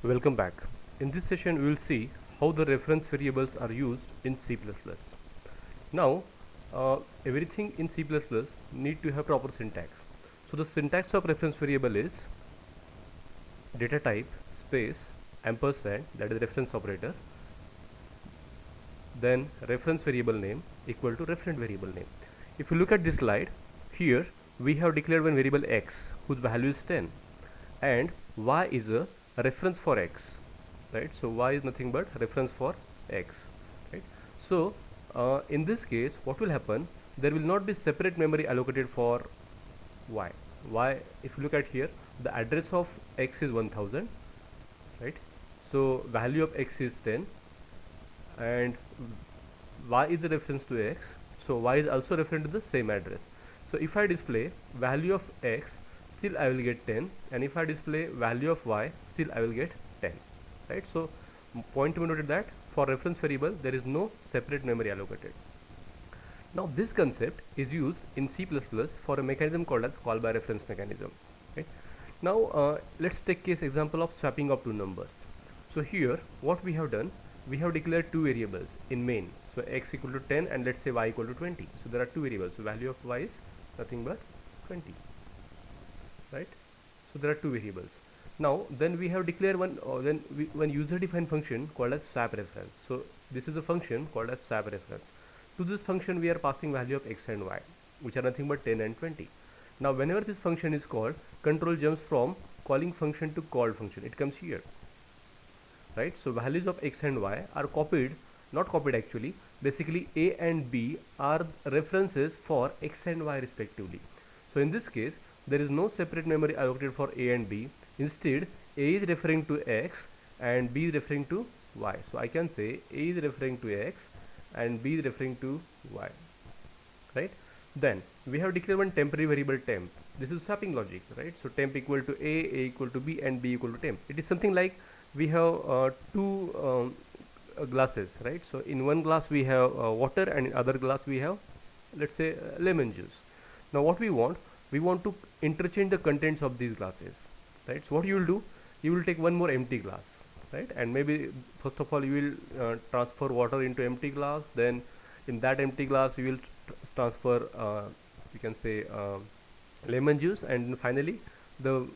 Welcome back. In this session, we will see how the reference variables are used in C++. Now, everything in C++ need to have proper syntax. So the syntax of reference variable is data type space ampersand, that is reference operator, then reference variable name equal to referent variable name. If you look at this slide, here we have declared one variable x whose value is 10 and y is a reference for x, right? So y is nothing but reference for x, right? So in this case what will happen, there will not be separate memory allocated for y. If you look at here, the address of x is 1000, right? So value of x is 10 and y is the reference to x, so y is also referring to the same address. So if I display value of x, still I will get 10, and if I display value of y, still I will get 10, right? So point to be noted that for reference variable there is no separate memory allocated. Now this concept is used in C++ for a mechanism called as call by reference mechanism, right? Now let's take case example of swapping of two numbers. So here what we have done, we have declared two variables in main, so x equal to 10 and let's say y equal to 20. So there are two variables, so value of y is nothing but 20, right? So there are two variables. Now then we have declared one user defined function called as swap reference. So this is a function called as swap reference. To this function we are passing value of x and y, which are nothing but 10 and 20. Now whenever this function is called, control jumps from calling function to called function, it comes here, right? So values of x and y are copied, not copied actually, basically a and b are references for x and y respectively. So in this case there is no separate memory allocated for a and b. Instead a is referring to x and b is referring to y. So I can say a is referring to x and b is referring to y, right? Then we have declared one temporary variable temp. This is swapping logic, right? So temp equal to a equal to b, and b equal to temp. It is something like we have two glasses, right? So in one glass we have water, and in other glass we have, let's say, lemon juice. Now what we want to interchange the contents of these glasses, right? So what you will do, you will take one more empty glass, right? And maybe first of all you will transfer water into empty glass, then in that empty glass you will transfer you can say lemon juice, and finally the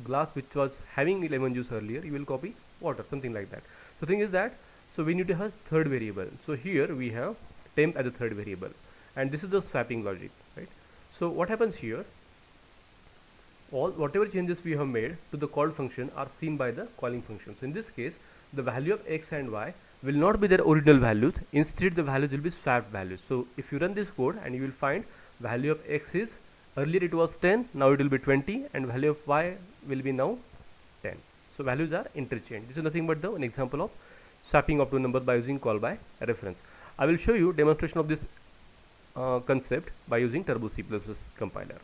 glass which was having lemon juice earlier, you will copy water, something like that. So thing is that, so we need to have third variable. So here we have temp as a third variable, and this is the swapping logic, right? So what happens here, whatever changes we have made to the called function are seen by the calling function. So in this case the value of x and y will not be their original values, instead the values will be swapped values. So if you run this code, and you will find value of x is, earlier it was 10, now it will be 20, and value of y will be now 10. So values are interchanged. This is nothing but an example of swapping of two numbers by using call by reference. I will show you demonstration of this concept by using Turbo C++ compiler.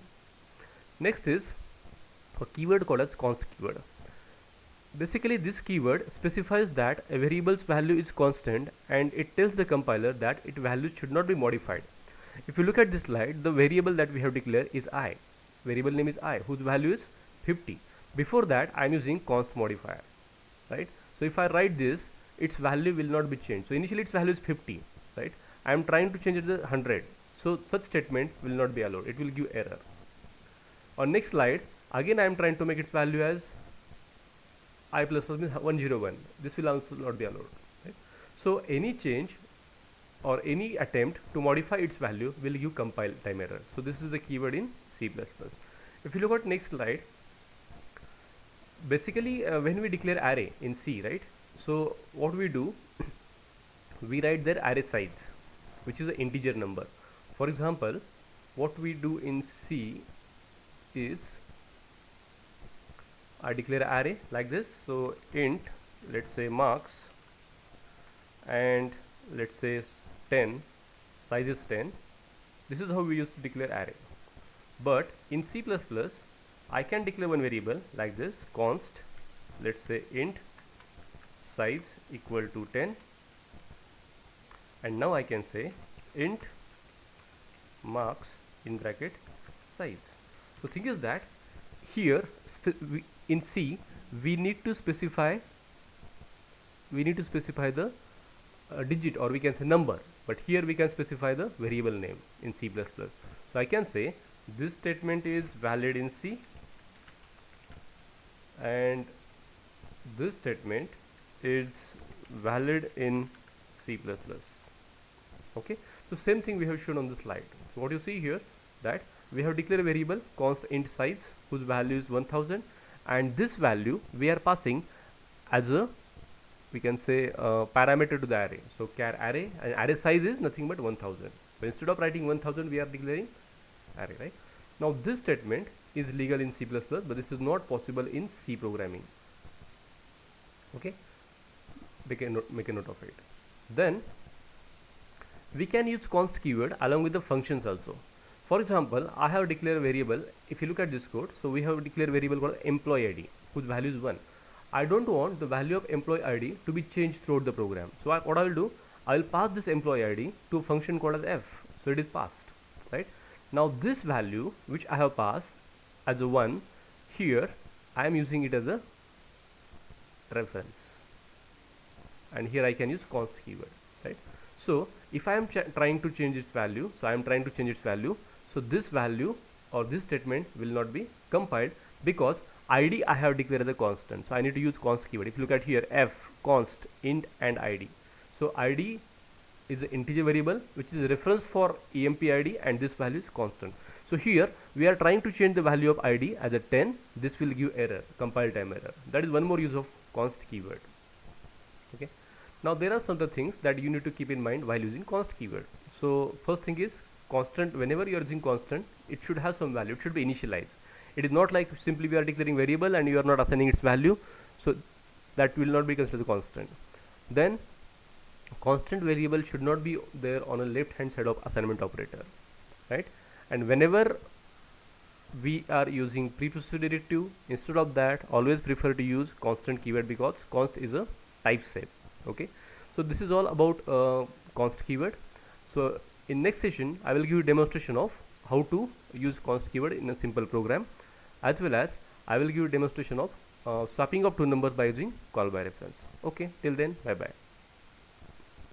Next is a keyword called as const keyword. Basically this keyword specifies that a variable's value is constant, and it tells the compiler that its value should not be modified. If you look at this slide, the variable that we have declared is I. Variable name is I, whose value is 50. Before that I am using const modifier, right? So if I write this, its value will not be changed. So initially its value is 50, right? I am trying to change it to 100. So such statement will not be allowed, it will give error. On next slide, again I am trying to make its value as I plus plus means 101. This will also not be allowed, right? So any change or any attempt to modify its value will give compile time error. So this is the keyword in C++. If you look at next slide, basically when we declare array in C, right? So what we do, we write their array size, which is an integer number. For example, what we do in C is I declare array like this. So int, let's say marks, and let's say 10, size is 10. This is how we used to declare array. But in C++ I can declare one variable like this, const, let's say int size equal to 10, and now I can say int marks in bracket size. So thing is that here in C we need to specify the digit, or we can say number, but here we can specify the variable name in C++. So I can say this statement is valid in C and this statement is valid in C++. Okay, so same thing we have shown on the slide. So what you see here, that we have declared a variable const int size whose value is 1000, and this value we are passing as a, we can say, parameter to the array. So char array, and array size is nothing but 1000. So instead of writing 1000 we are declaring array, right? Now this statement is legal in C++, but this is not possible in C programming. Okay, make a note of it. Then we can use const keyword along with the functions also. For example, I have declared a variable. If you look at this code, so we have declared a variable called employee ID whose value is 1. I don't want the value of employee ID to be changed throughout the program. So what I will do, I will pass this employee ID to a function called as f. So it is passed, right? Now this value which I have passed as a 1, here I am using it as a reference, and here I can use const keyword, right? So if I am trying to change its value, so this value or this statement will not be compiled because ID I have declared as a constant. So I need to use const keyword. If you look at here, f const int and ID. So ID is an integer variable which is a reference for emp ID, and this value is constant. So here we are trying to change the value of ID as a 10. This will give error, compile time error. That is one more use of const keyword. Okay. Now there are some other things that you need to keep in mind while using const keyword. So first thing is constant. Whenever you are using constant, it should have some value. It should be initialized. It is not like simply we are declaring variable and you are not assigning its value. So that will not be considered a constant. Then constant variable should not be there on a left hand side of assignment operator, right? And whenever we are using preprocessor directive, instead of that, always prefer to use constant keyword because const is a type shape. Okay, so this is all about const keyword. So in next session I will give you demonstration of how to use const keyword in a simple program, as well as I will give you demonstration of swapping of two numbers by using call by reference. Okay, till then, bye bye.